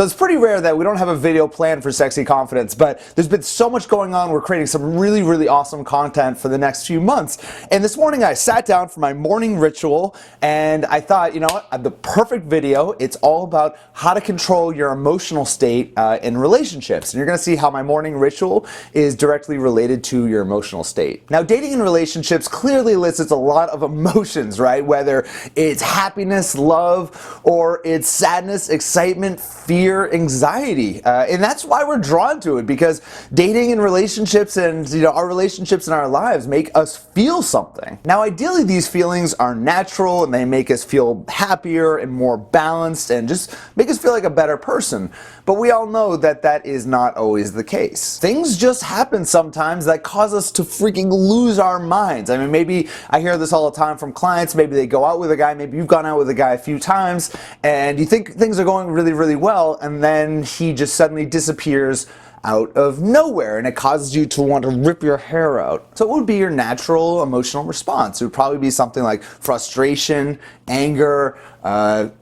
So it's pretty rare that we don't have a video planned for Sexy Confidence, but there's been so much going on. We're creating some really, really awesome content for the next few months. And this morning I sat down for my morning ritual and I thought, you know what, I have the perfect video. It's all about how to control your emotional state in relationships. And you're gonna see how my morning ritual is directly related to your emotional state. Now, dating in relationships clearly elicits a lot of emotions, right? Whether it's happiness, love, or it's sadness, excitement, fear, anxiety, and that's why we're drawn to it, because dating in relationships and our relationships in our lives make us feel something. Now, ideally, these feelings are natural and they make us feel happier and more balanced and just make us feel like a better person. But we all know that that is not always the case. Things just happen sometimes that cause us to freaking lose our minds. I mean, maybe I hear this all the time from clients. Maybe they go out with a guy, maybe you've gone out with a guy a few times and you think things are going really, really well, and then he just suddenly disappears out of nowhere and it causes you to want to rip your hair out. So what would be your natural emotional response? It would probably be something like frustration, anger,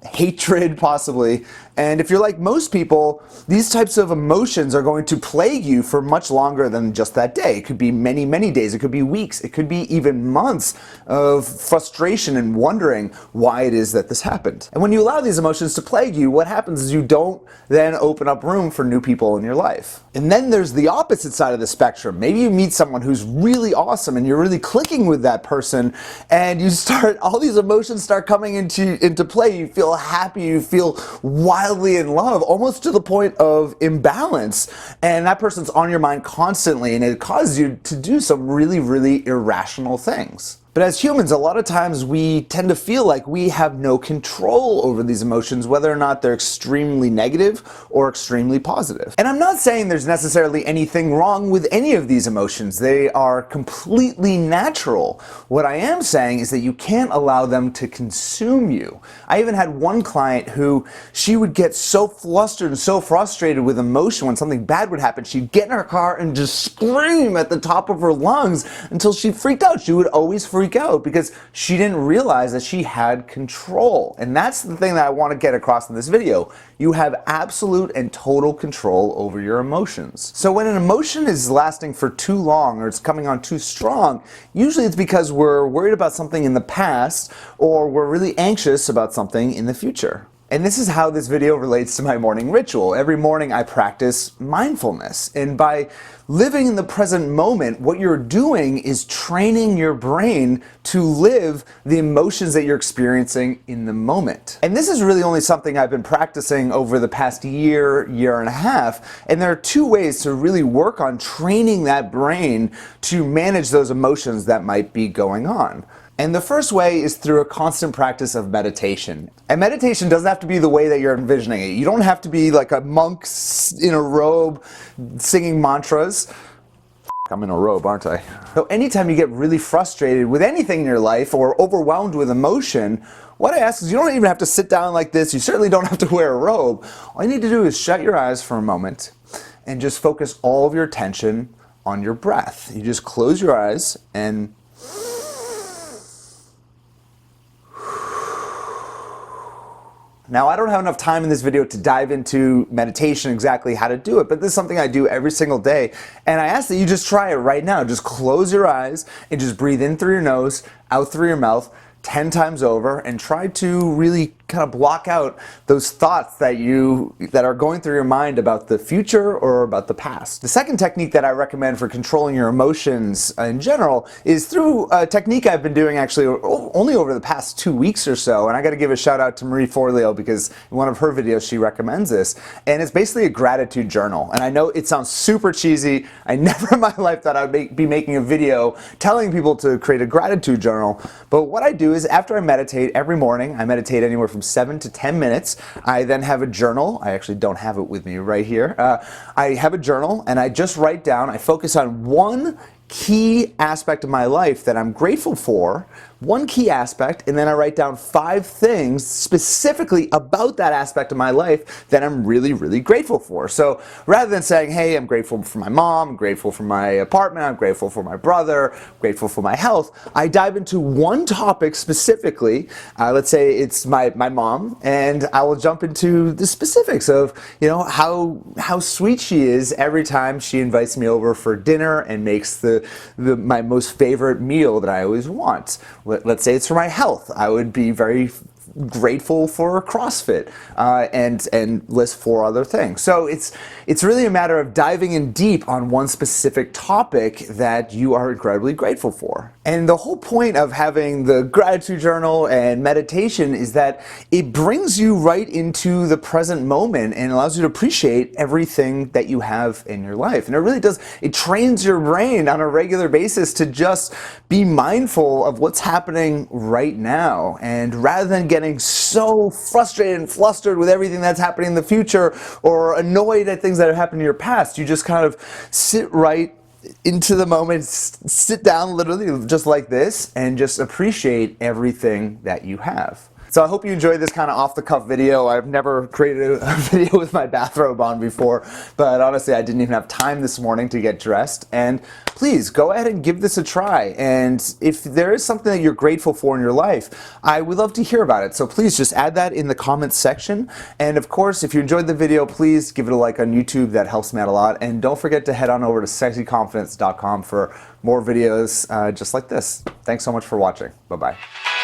hatred possibly. And if you're like most people, these types of emotions are going to plague you for much longer than just that day. It could be many, many days. It could be weeks. It could be even months of frustration and wondering why it is that this happened. And when you allow these emotions to plague you, what happens is you don't then open up room for new people in your life. And then there's the opposite side of the spectrum. Maybe you meet someone who's really awesome and you're really clicking with that person and you start, all these emotions start coming into play. You feel happy, you feel wildly in love, almost to the point of imbalance. And that person's on your mind constantly and it causes you to do some really, really irrational things. But as humans, a lot of times we tend to feel like we have no control over these emotions, whether or not they're extremely negative or extremely positive. And I'm not saying there's necessarily anything wrong with any of these emotions. They are completely natural. What I am saying is that you can't allow them to consume you. I even had one client who she would get so flustered and so frustrated with emotion when something bad would happen. She'd get in her car and just scream at the top of her lungs until she freaked out. She would always freak out because she didn't realize that she had control. And that's the thing that I want to get across in this video. You have absolute and total control over your emotions. So when an emotion is lasting for too long or it's coming on too strong, usually it's because we're worried about something in the past or we're really anxious about something in the future. And this is how this video relates to my morning ritual. Every morning I practice mindfulness. And by living in the present moment, what you're doing is training your brain to live the emotions that you're experiencing in the moment. And this is really only something I've been practicing over the past year, year and a half. And there are two ways to really work on training that brain to manage those emotions that might be going on. And the first way is through a constant practice of meditation. And meditation doesn't have to be the way that you're envisioning it. You don't have to be like a monk in a robe singing mantras. I'm in a robe, aren't I? So anytime you get really frustrated with anything in your life or overwhelmed with emotion, what I ask is you don't even have to sit down like this. You certainly don't have to wear a robe. All you need to do is shut your eyes for a moment and just focus all of your attention on your breath. You just close your eyes and now, I don't have enough time in this video to dive into meditation, exactly how to do it, but this is something I do every single day. And I ask that you just try it right now. Just close your eyes and just breathe in through your nose, out through your mouth, 10 times over, and try to really kind of block out those thoughts that are going through your mind about the future or about the past. The second technique that I recommend for controlling your emotions in general is through a technique I've been doing actually only over the past 2 weeks or so, and I got to give a shout out to Marie Forleo because in one of her videos she recommends this, and it's basically a gratitude journal. And I know it sounds super cheesy. I never in my life thought I'd be making a video telling people to create a gratitude journal, but what I do is after I meditate every morning, I meditate anywhere from 7 to 10 minutes. I then have a journal. I actually don't have it with me right here. I have a journal and I just write down, I focus on one key aspect of my life that I'm grateful for one key aspect, and then I write down 5 things specifically about that aspect of my life that I'm really, really grateful for. So rather than saying, hey, I'm grateful for my mom, I'm grateful for my apartment, I'm grateful for my brother, grateful for my health, I dive into one topic specifically. Let's say it's my mom, and I will jump into the specifics of, you know, how sweet she is every time she invites me over for dinner and makes my most favorite meal that I always want. Let's say it's for my health. I would be very grateful for CrossFit, and list 4 other things. So it's really a matter of diving in deep on one specific topic that you are incredibly grateful for. And the whole point of having the gratitude journal and meditation is that it brings you right into the present moment and allows you to appreciate everything that you have in your life. And it really does, it trains your brain on a regular basis to just be mindful of what's happening right now. And rather than getting so frustrated and flustered with everything that's happening in the future or annoyed at things that have happened in your past, you just kind of sit right into the moment, sit down literally just like this, and just appreciate everything that you have. So I hope you enjoyed this kind of off-the-cuff video. I've never created a video with my bathrobe on before, but honestly, I didn't even have time this morning to get dressed. And please go ahead and give this a try. And if there is something that you're grateful for in your life, I would love to hear about it. So please just add that in the comments section. And of course, if you enjoyed the video, please give it a like on YouTube. That helps me out a lot. And don't forget to head on over to sexyconfidence.com for more videos just like this. Thanks so much for watching. Bye-bye.